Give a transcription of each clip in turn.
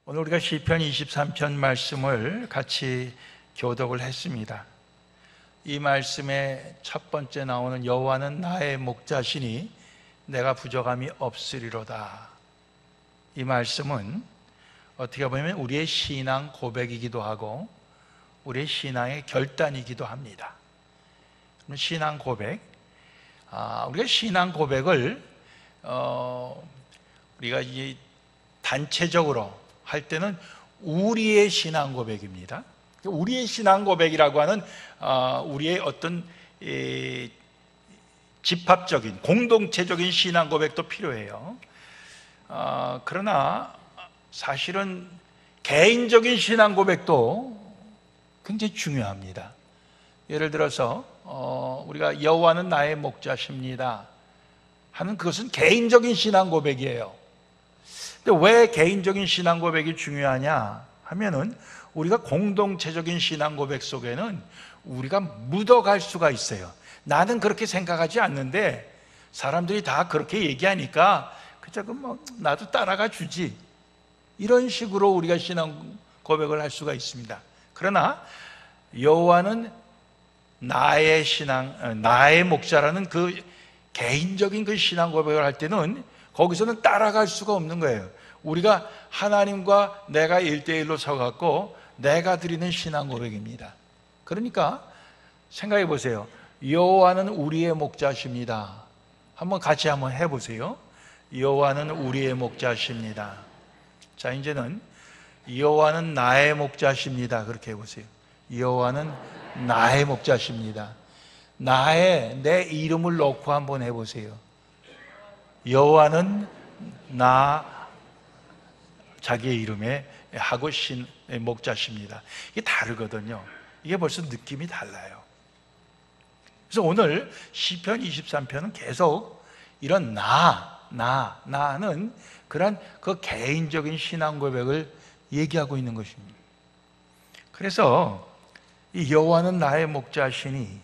오늘 우리가 시편 23편 말씀을 같이 교독을 했습니다. 이 말씀의 첫 번째 나오는 여호와는 나의 목자시니 내가 부족함이 없으리로다. 이 말씀은 어떻게 보면 우리의 신앙 고백이기도 하고 우리의 신앙의 결단이기도 합니다. 신앙 고백, 우리가 신앙 고백을 우리가 이 단체적으로 할 때는 우리의 신앙 고백입니다. 우리의 신앙 고백이라고 하는 우리의 어떤 집합적인 공동체적인 신앙 고백도 필요해요. 그러나 사실은 개인적인 신앙 고백도 굉장히 중요합니다. 예를 들어서 우리가 여호와는 나의 목자십니다 하는 그것은 개인적인 신앙 고백이에요. 근데 왜 개인적인 신앙 고백이 중요하냐 하면은 우리가 공동체적인 신앙 고백 속에는 우리가 묻어갈 수가 있어요. 나는 그렇게 생각하지 않는데 사람들이 다 그렇게 얘기하니까 그저 나도 따라가 주지, 이런 식으로 우리가 신앙 고백을 할 수가 있습니다. 그러나 여호와는 나의 나의 목자라는 그 개인적인 그 신앙 고백을 할 때는 거기서는 따라갈 수가 없는 거예요. 우리가 하나님과 내가 1대1로 서갖고 내가 드리는 신앙 고백입니다. 그러니까 생각해 보세요. 여호와는 우리의 목자십니다. 같이 한번 해보세요. 여호와는 우리의 목자십니다. 자, 이제는 여호와는 나의 목자십니다. 그렇게 해보세요. 여호와는 나의 목자십니다. 내 이름을 놓고 한번 해보세요. 여호와는 자기의 이름에 하고 목자십니다. 이게 다르거든요. 이게 벌써 느낌이 달라요. 그래서 오늘 시편 23편은 계속 이런 나는 그런 그 개인적인 신앙 고백을 얘기하고 있는 것입니다. 그래서 이 여호와는 나의 목자시니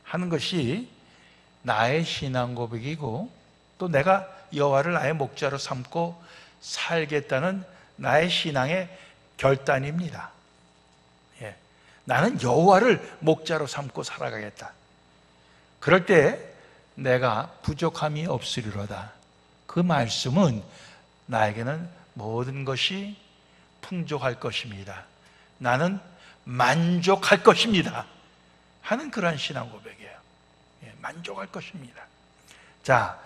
하는 것이 나의 신앙 고백이고, 또 내가 여호와를 나의 목자로 삼고 살겠다는 나의 신앙의 결단입니다. 나는 여호와를 목자로 삼고 살아가겠다. 그럴 때 내가 부족함이 없으리로다. 그 말씀은 나에게는 모든 것이 풍족할 것입니다. 나는 만족할 것입니다 하는 그런 신앙 고백이에요. 만족할 것입니다. 자,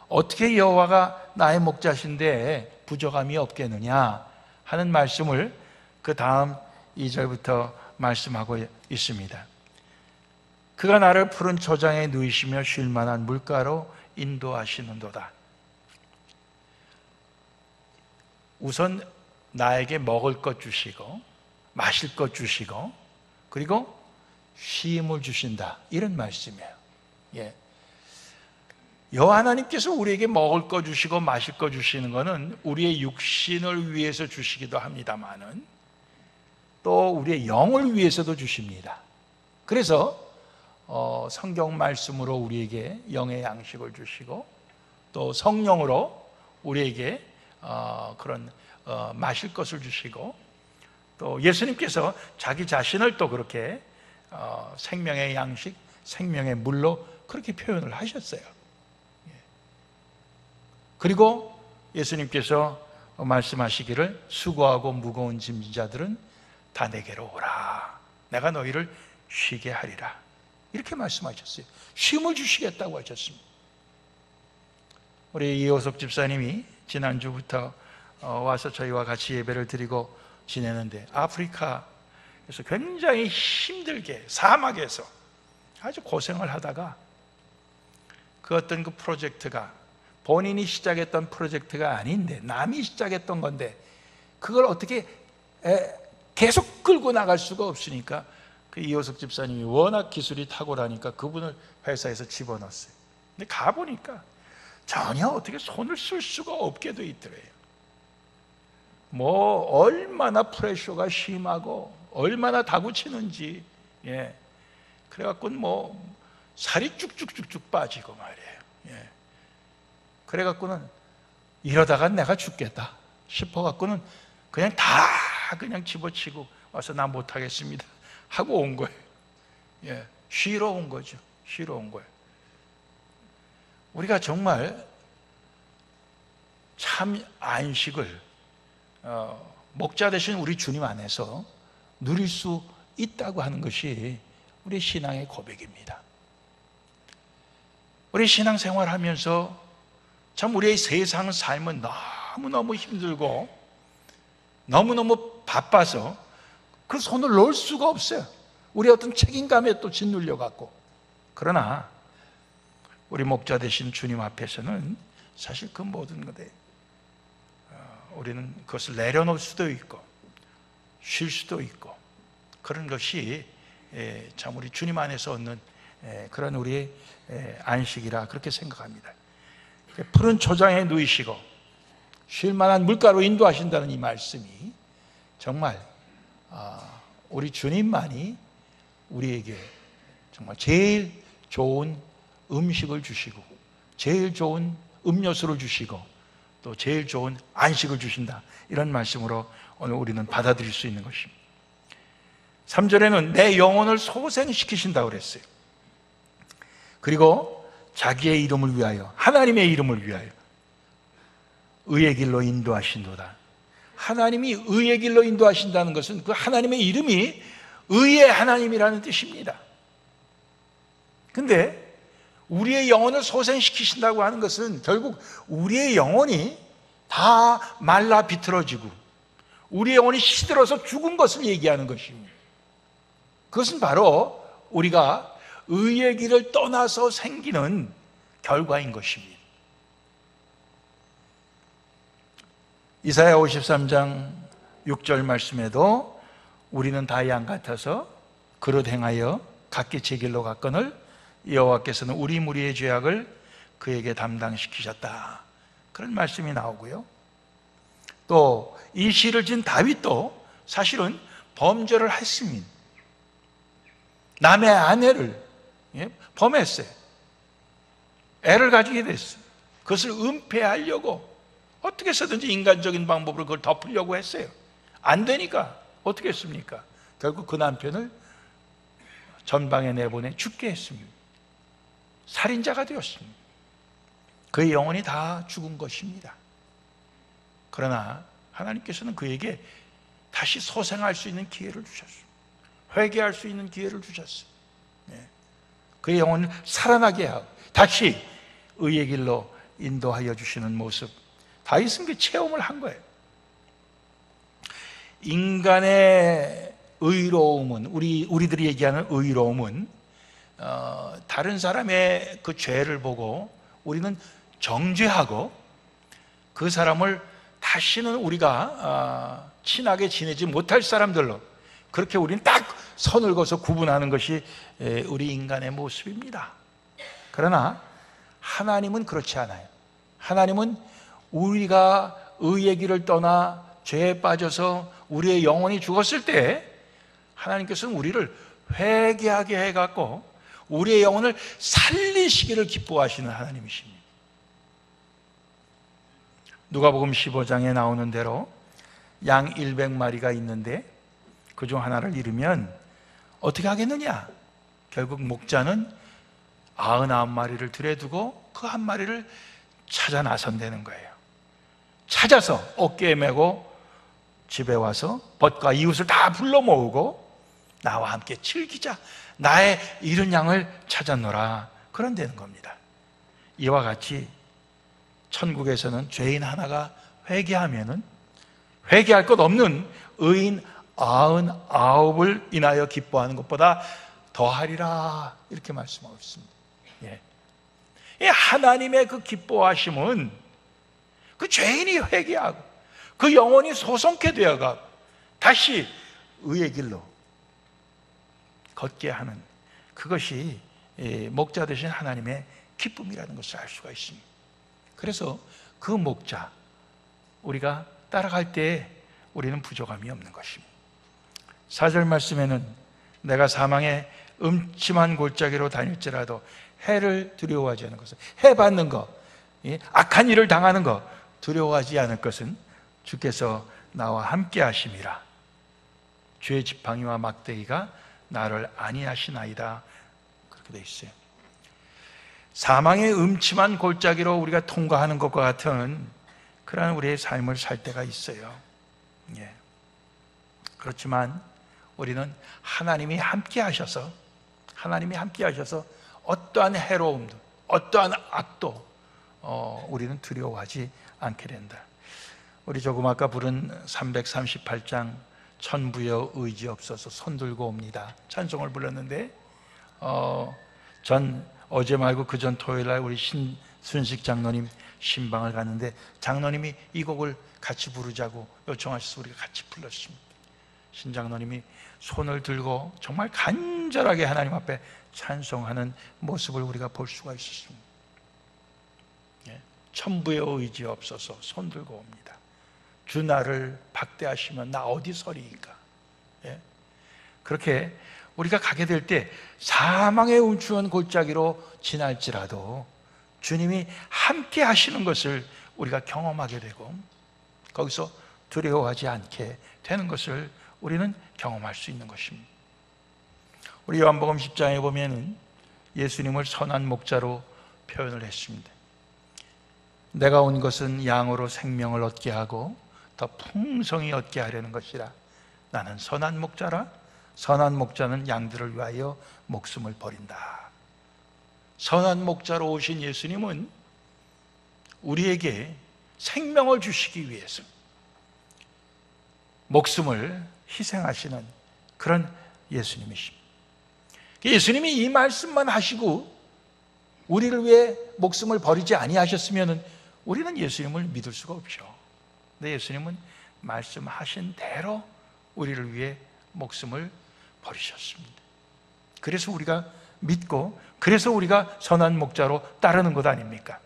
어떻게 여호와가 나의 목자신데 부족함이 없겠느냐 하는 말씀을 그 다음 2절부터 말씀하고 있습니다. 그가 나를 푸른 초장에 누이시며 쉴 만한 물가로 인도하시는도다. 우선 나에게 먹을 것 주시고 마실 것 주시고 그리고 쉼을 주신다, 이런 말씀이에요. 여호와 하나님께서 우리에게 먹을 것 주시고 마실 것 주시는 것은 우리의 육신을 위해서 주시기도 합니다만은 또 우리의 영을 위해서도 주십니다. 그래서 성경 말씀으로 우리에게 영의 양식을 주시고 또 성령으로 우리에게 그런 마실 것을 주시고, 또 예수님께서 자기 자신을 또 그렇게 생명의 양식, 생명의 물로 그렇게 표현을 하셨어요. 그리고 예수님께서 말씀하시기를 수고하고 무거운 짐진 자들은 다 내게로 오라, 내가 너희를 쉬게 하리라, 이렇게 말씀하셨어요. 쉼을 주시겠다고 하셨습니다. 우리 이호석 집사님이 지난주부터 와서 저희와 같이 예배를 드리고 지내는데, 아프리카에서 굉장히 힘들게 사막에서 아주 고생을 하다가 그 어떤 그 프로젝트가 본인이 시작했던 프로젝트가 아닌데 남이 시작했던 건데 그걸 어떻게 계속 끌고 나갈 수가 없으니까 그 이호석 집사님이 워낙 기술이 탁월하니까 그분을 회사에서 집어넣었어요. 근데 가보니까 전혀 어떻게 손을 쓸 수가 없게 돼 있더래요. 얼마나 프레셔가 심하고 얼마나 다구치는지. 그래갖고는 살이 쭉쭉쭉쭉 빠지고 말이에요. 그래갖고는 이러다가 내가 죽겠다 싶어갖고는 그냥 다 그냥 집어치고 와서 나 못하겠습니다 하고 온 거예요. 예, 쉬러 온 거죠. 쉬러 온 거예요. 우리가 정말 참 안식을 목자 되신 우리 주님 안에서 누릴 수 있다고 하는 것이 우리 신앙의 고백입니다. 우리 신앙생활 하면서 참 우리의 세상 삶은 너무너무 힘들고 너무너무 바빠서 그 손을 놓을 수가 없어요. 우리 어떤 책임감에 또 짓눌려 갖고. 그러나 우리 목자 되신 주님 앞에서는 사실 그 모든 것에 우리는 그것을 내려놓을 수도 있고 쉴 수도 있고 그런 것이 참 우리 주님 안에서 얻는 그런 우리의 안식이라 그렇게 생각합니다. 푸른 초장에 누이시고 쉴 만한 물가로 인도하신다는 이 말씀이 정말 우리 주님만이 우리에게 정말 제일 좋은 음식을 주시고 제일 좋은 음료수를 주시고 또 제일 좋은 안식을 주신다, 이런 말씀으로 오늘 우리는 받아들일 수 있는 것입니다. 3절에는 내 영혼을 소생시키신다고 그랬어요. 그리고 자기의 이름을 위하여, 하나님의 이름을 위하여 의의 길로 인도하신도다. 하나님이 의의 길로 인도하신다는 것은 그 하나님의 이름이 의의 하나님이라는 뜻입니다. 근데 우리의 영혼을 소생시키신다고 하는 것은 결국 우리의 영혼이 다 말라 비틀어지고 우리의 영혼이 시들어서 죽은 것을 얘기하는 것입니다. 그것은 바로 우리가 의의 길을 떠나서 생기는 결과인 것입니다. 이사야 53장 6절 말씀에도 우리는 다 양 같아서 그릇 행하여 각기 제 길로 갔거늘 여호와께서는 우리 무리의 죄악을 그에게 담당시키셨다, 그런 말씀이 나오고요. 또 이 시를 진 다윗도 사실은 범죄를 했습니다. 남의 아내를 범했어요. 애를 가지게 됐어요. 그것을 은폐하려고 어떻게 해서든지 인간적인 방법으로 그걸 덮으려고 했어요. 안 되니까 어떻게 했습니까? 결국 그 남편을 전방에 내보내 죽게 했습니다. 살인자가 되었습니다. 그의 영혼이 다 죽은 것입니다. 그러나 하나님께서는 그에게 다시 소생할 수 있는 기회를 주셨어요. 회개할 수 있는 기회를 주셨어요. 그의 영혼을 살아나게 하고 다시 의의 길로 인도하여 주시는 모습, 다윗은 그 체험을 한 거예요. 인간의 의로움은, 우리들이 얘기하는 의로움은 다른 사람의 그 죄를 보고 우리는 정죄하고 그 사람을 다시는 우리가 친하게 지내지 못할 사람들로 그렇게 우리는 딱 선을 그어서 구분하는 것이 우리 인간의 모습입니다. 그러나 하나님은 그렇지 않아요. 하나님은 우리가 의의 길을 떠나 죄에 빠져서 우리의 영혼이 죽었을 때 하나님께서는 우리를 회개하게 해갖고 우리의 영혼을 살리시기를 기뻐하시는 하나님이십니다. 누가복음 15장에 나오는 대로 양 100마리가 있는데 그중 하나를 잃으면 어떻게 하겠느냐? 결국 목자는 99마리를 들여두고 그 한 마리를 찾아 나선다는 거예요. 찾아서 어깨에 메고 집에 와서 벗과 이웃을 다 불러 모으고 나와 함께 즐기자, 나의 잃은 양을 찾았노라, 그런다는 겁니다. 이와 같이 천국에서는 죄인 하나가 회개하면은 회개할 것 없는 의인 99을 인하여 기뻐하는 것보다 더하리라, 이렇게 말씀하고 있습니다. 하나님의 그 기뻐하심은 그 죄인이 회개하고 그 영혼이 소송케 되어가 다시 의의 길로 걷게 하는 그것이 목자 되신 하나님의 기쁨이라는 것을 알 수가 있습니다. 그래서 그 목자 우리가 따라갈 때 우리는 부족함이 없는 것입니다. 4절 말씀에는 내가 사망의 음침한 골짜기로 다닐지라도 해를 두려워하지 않는 것은, 해 받는 것, 악한 일을 당하는 것 두려워하지 않을 것은 주께서 나와 함께 하심이라. 주의 지팡이와 막대기가 나를 안위하시나이다. 그렇게 돼 있어요. 사망의 음침한 골짜기로 우리가 통과하는 것과 같은 그러한 우리의 삶을 살 때가 있어요. 예. 그렇지만 우리는 하나님이 함께 하셔서 어떠한 해로움도, 어떠한 악도 우리는 두려워하지 않게 된다. 우리 조금 아까 부른 338장 천부여 의지 없어서 손들고 옵니다 찬송을 불렀는데 전 어제 말고 그 전 토요일날 우리 신순식 장로님 신방을 갔는데 장로님이 이 곡을 같이 부르자고 요청하셔서 우리가 같이 불렀습니다. 신장로님이 손을 들고 정말 간절하게 하나님 앞에 찬송하는 모습을 우리가 볼 수가 있었습니다. 천부의 의지 없어서 손 들고 옵니다. 주 나를 박대하시면 나 어디 서리이까. 그렇게 우리가 가게 될 때 사망의 움츠은 골짜기로 지날지라도 주님이 함께 하시는 것을 우리가 경험하게 되고 거기서 두려워하지 않게 되는 것을 우리는 경험할 수 있는 것입니다. 우리 요한복음 10장에 보면은 예수님을 선한 목자로 표현을 했습니다. 내가 온 것은 양으로 생명을 얻게 하고 더 풍성히 얻게 하려는 것이라. 나는 선한 목자라. 선한 목자는 양들을 위하여 목숨을 버린다. 선한 목자로 오신 예수님은 우리에게 생명을 주시기 위해서 목숨을 희생하시는 그런 예수님이십니다. 예수님이 이 말씀만 하시고 우리를 위해 목숨을 버리지 아니하셨으면 우리는 예수님을 믿을 수가 없죠. 근데 예수님은 말씀하신 대로 우리를 위해 목숨을 버리셨습니다. 그래서 우리가 믿고 그래서 우리가 선한 목자로 따르는 것 아닙니까?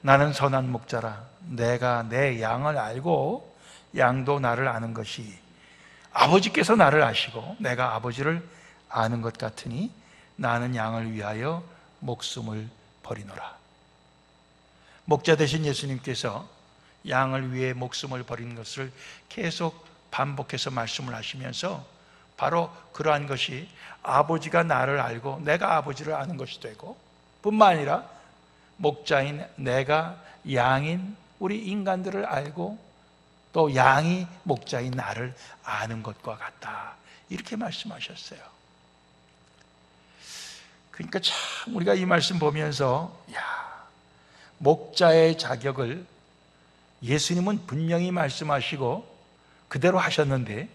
나는 선한 목자라. 내가 내 양을 알고 양도 나를 아는 것이 아버지께서 나를 아시고 내가 아버지를 아는 것 같으니 나는 양을 위하여 목숨을 버리노라. 목자 되신 예수님께서 양을 위해 목숨을 버리는 것을 계속 반복해서 말씀을 하시면서 바로 그러한 것이 아버지가 나를 알고 내가 아버지를 아는 것이 되고 뿐만 아니라 목자인 내가 양인 우리 인간들을 알고 또 양이 목자인 나를 아는 것과 같다. 이렇게 말씀하셨어요. 그러니까 참 우리가 이 말씀 보면서 목자의 자격을 예수님은 분명히 말씀하시고 그대로 하셨는데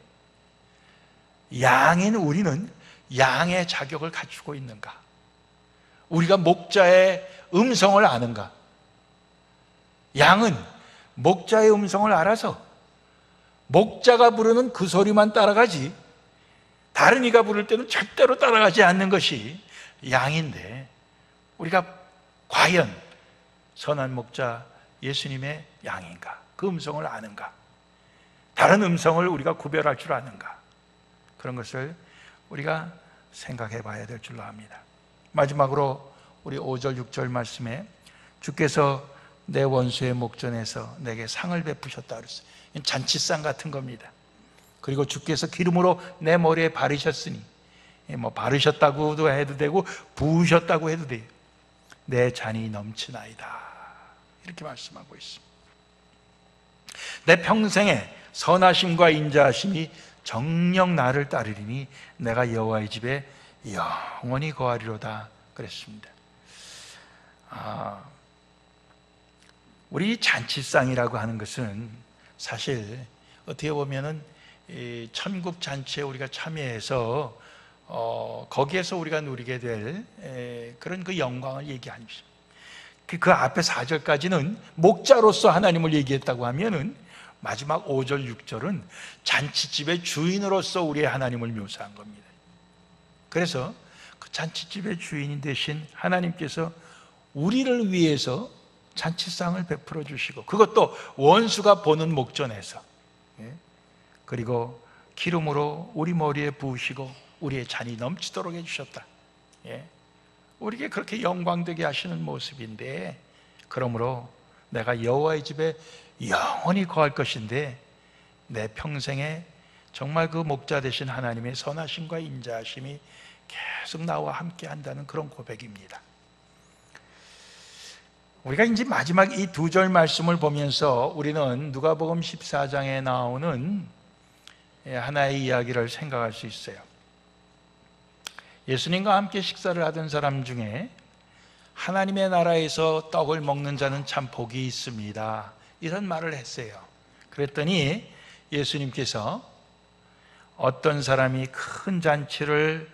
양인 우리는 양의 자격을 갖추고 있는가? 우리가 목자의 음성을 아는가? 양은 목자의 음성을 알아서 목자가 부르는 그 소리만 따라가지 다른 이가 부를 때는 절대로 따라가지 않는 것이 양인데 우리가 과연 선한 목자 예수님의 양인가? 그 음성을 아는가? 다른 음성을 우리가 구별할 줄 아는가? 그런 것을 우리가 생각해 봐야 될 줄로 압니다. 마지막으로 우리 5절 6절 말씀에 주께서 내 원수의 목전에서 내게 상을 베푸셨다 그랬어요. 잔치상 같은 겁니다. 그리고 주께서 기름으로 내 머리에 바르셨으니 바르셨다고도 해도 되고 부으셨다고 해도 돼요. 내 잔이 넘치나이다. 이렇게 말씀하고 있습니다. 내 평생에 선하심과 인자하심이 정녕 나를 따르리니 내가 여호와의 집에 영원히 거하리로다 그랬습니다. 우리 잔치상이라고 하는 것은 사실 어떻게 보면은 천국 잔치에 우리가 참여해서 거기에서 우리가 누리게 될 그런 그 영광을 얘기하는 것입니다. 그 앞에 4절까지는 목자로서 하나님을 얘기했다고 하면은 마지막 5절 6절은 잔치집의 주인으로서 우리의 하나님을 묘사한 겁니다. 그래서 그 잔치집의 주인이 되신 하나님께서 우리를 위해서 잔치상을 베풀어 주시고 그것도 원수가 보는 목전에서 그리고 기름으로 우리 머리에 부으시고 우리의 잔이 넘치도록 해주셨다. 우리에게 그렇게 영광되게 하시는 모습인데 그러므로 내가 여호와의 집에 영원히 거할 것인데 내 평생에 정말 그 목자 되신 하나님의 선하심과 인자하심이 계속 나와 함께 한다는 그런 고백입니다. 우리가 이제 마지막 이 두 절 말씀을 보면서 우리는 누가복음 14장에 나오는 하나의 이야기를 생각할 수 있어요. 예수님과 함께 식사를 하던 사람 중에 하나님의 나라에서 떡을 먹는 자는 참 복이 있습니다, 이런 말을 했어요. 그랬더니 예수님께서 어떤 사람이 큰 잔치를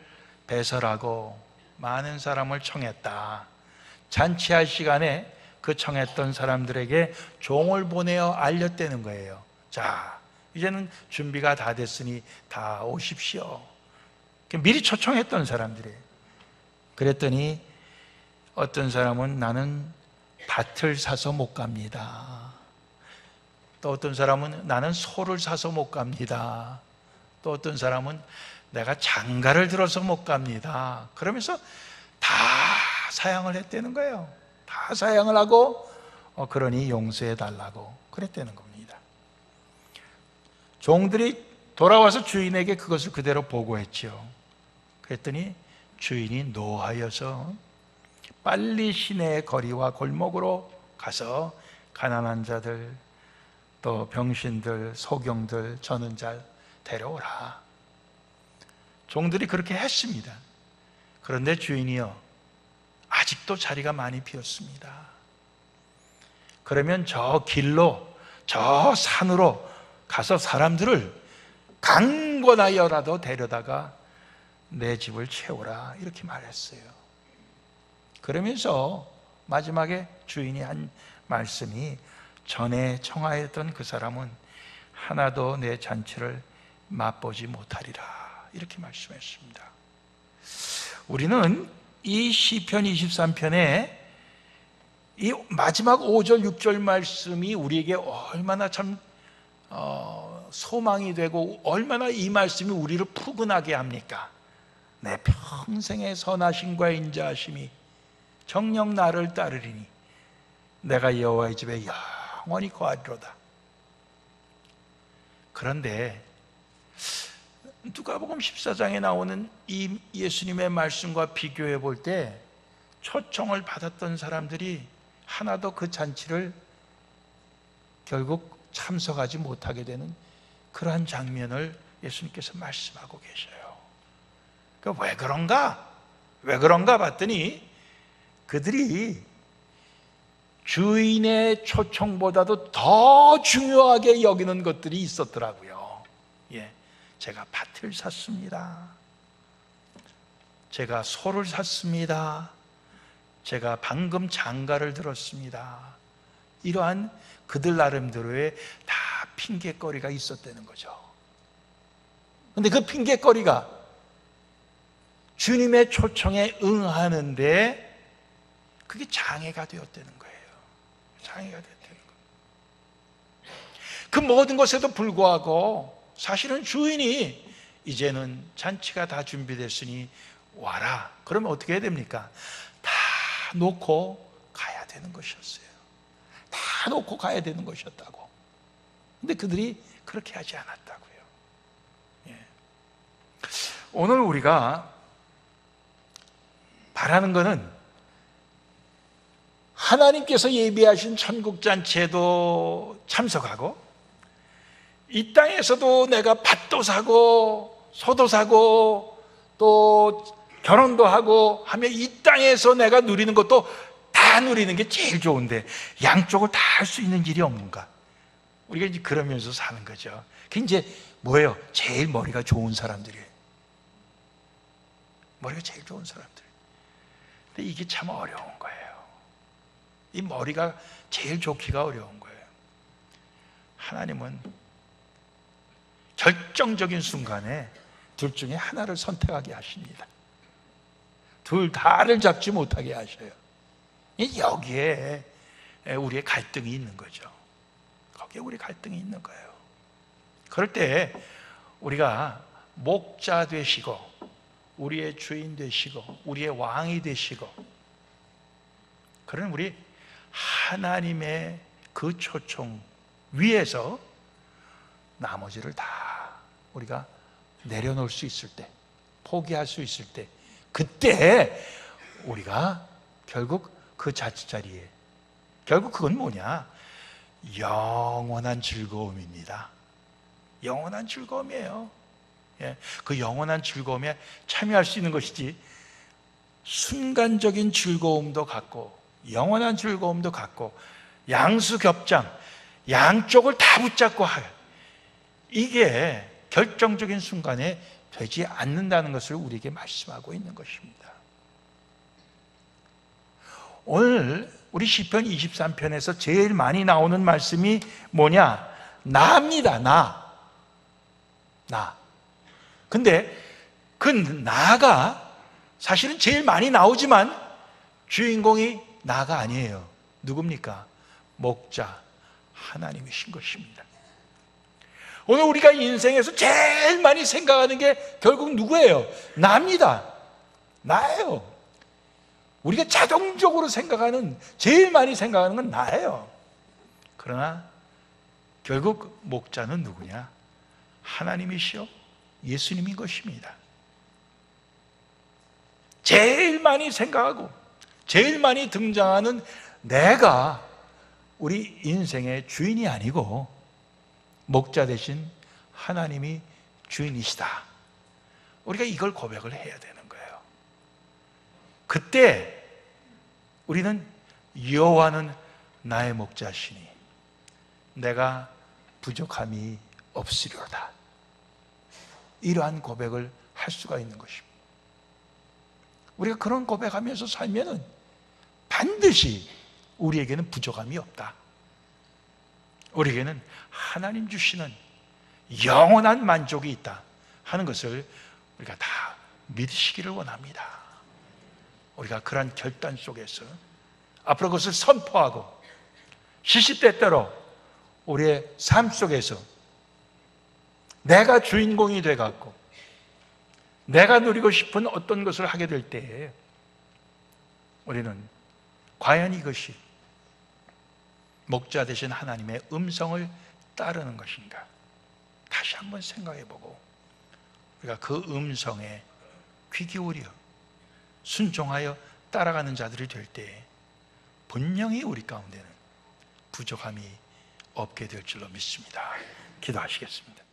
배설하고 많은 사람을 청했다. 잔치할 시간에 그 청했던 사람들에게 종을 보내어 알렸다는 거예요. 자, 이제는 준비가 다 됐으니 다 오십시오. 미리 초청했던 사람들이에요. 그랬더니 어떤 사람은 나는 밭을 사서 못 갑니다. 또 어떤 사람은 나는 소를 사서 못 갑니다. 또 어떤 사람은 내가 장가를 들어서 못 갑니다. 그러면서 다 사양을 했다는 거예요. 다 사양을 하고 그러니 용서해 달라고 그랬다는 겁니다. 종들이 돌아와서 주인에게 그것을 그대로 보고했죠. 그랬더니 주인이 노하여서 빨리 시내의 거리와 골목으로 가서 가난한 자들, 또 병신들, 소경들, 저는 자 데려오라. 종들이 그렇게 했습니다. 그런데 주인이요, 아직도 자리가 많이 비었습니다. 그러면 저 길로, 저 산으로 가서 사람들을 강권하여라도 데려다가 내 집을 채우라, 이렇게 말했어요. 그러면서 마지막에 주인이 한 말씀이, 전에 청하였던 그 사람은 하나도 내 잔치를 맛보지 못하리라, 이렇게 말씀했습니다. 우리는 이 시편 23편에 이 마지막 5절 6절 말씀이 우리에게 얼마나 참 소망이 되고 얼마나 이 말씀이 우리를 푸근하게 합니까? 내 평생의 선하심과 인자하심이 정녕 나를 따르리니 내가 여호와의 집에 영원히 거하리로다. 그런데 누가복음 14장에 나오는 이 예수님의 말씀과 비교해 볼 때 초청을 받았던 사람들이 하나도 그 잔치를 결국 참석하지 못하게 되는 그러한 장면을 예수님께서 말씀하고 계셔요. 그러니까 왜 그런가? 왜 그런가 봤더니 그들이 주인의 초청보다도 더 중요하게 여기는 것들이 있었더라고요. 제가 밭을 샀습니다. 제가 소를 샀습니다. 제가 방금 장가를 들었습니다. 이러한 그들 나름대로의 다 핑계거리가 있었다는 거죠. 그런데 그 핑계거리가 주님의 초청에 응하는데 그게 장애가 되었다는 거예요. 장애가 되었다는 거예요. 그 모든 것에도 불구하고 사실은 주인이 이제는 잔치가 다 준비됐으니 와라. 그러면 어떻게 해야 됩니까? 다 놓고 가야 되는 것이었어요. 다 놓고 가야 되는 것이었다고. 근데 그들이 그렇게 하지 않았다고요. 오늘 우리가 바라는 것은 하나님께서 예비하신 천국잔치에도 참석하고 이 땅에서도 내가 밭도 사고 소도 사고 또 결혼도 하고 하면 이 땅에서 내가 누리는 것도 다 누리는 게 제일 좋은데 양쪽을 다 할 수 있는 일이 없는가? 우리가 이제 그러면서 사는 거죠. 그게 이제 뭐예요? 제일 머리가 좋은 사람들이에요. 머리가 제일 좋은 사람들. 근데 이게 참 어려운 거예요. 이 머리가 제일 좋기가 어려운 거예요. 하나님은 결정적인 순간에 둘 중에 하나를 선택하게 하십니다. 둘 다를 잡지 못하게 하셔요. 여기에 우리의 갈등이 있는 거죠. 거기에 우리 갈등이 있는 거예요. 그럴 때 우리가 목자 되시고 우리의 주인 되시고 우리의 왕이 되시고 그런 우리 하나님의 그 초청, 위해서 나머지를 다 우리가 내려놓을 수 있을 때, 포기할 수 있을 때, 그때 우리가 결국 그 자리에, 결국 그건 뭐냐? 영원한 즐거움입니다. 영원한 즐거움이에요. 그 영원한 즐거움에 참여할 수 있는 것이지, 순간적인 즐거움도 갖고 영원한 즐거움도 갖고 양수겹장, 양쪽을 다 붙잡고 이게 결정적인 순간에 되지 않는다는 것을 우리에게 말씀하고 있는 것입니다. 오늘 우리 시편 23편에서 제일 많이 나오는 말씀이 뭐냐? 나입니다. 나. 근데 그 나가 사실은 제일 많이 나오지만 주인공이 나가 아니에요. 누굽니까? 목자 하나님이신 것입니다. 오늘 우리가 인생에서 제일 많이 생각하는 게 결국 누구예요? 나입니다. 나예요. 우리가 자동적으로 생각하는, 제일 많이 생각하는 건 나예요. 그러나 결국 목자는 누구냐? 하나님이시요 예수님인 것입니다. 제일 많이 생각하고 제일 많이 등장하는 내가 우리 인생의 주인이 아니고 목자 대신 하나님이 주인이시다. 우리가 이걸 고백을 해야 되는 거예요. 그때 우리는 여호와는 나의 목자시니 내가 부족함이 없으리로다. 이러한 고백을 할 수가 있는 것입니다. 우리가 그런 고백하면서 살면은 반드시 우리에게는 부족함이 없다. 우리에게는 하나님 주시는 영원한 만족이 있다 하는 것을 우리가 다 믿으시기를 원합니다. 우리가 그런 결단 속에서 앞으로 그것을 선포하고 시시때때로 우리의 삶 속에서 내가 주인공이 돼갖고 내가 누리고 싶은 어떤 것을 하게 될 때에 우리는 과연 이것이 목자 되신 하나님의 음성을 따르는 것인가? 다시 한번 생각해보고 우리가 그 음성에 귀 기울여 순종하여 따라가는 자들이 될 때에 분명히 우리 가운데는 부족함이 없게 될 줄로 믿습니다. 기도하시겠습니다.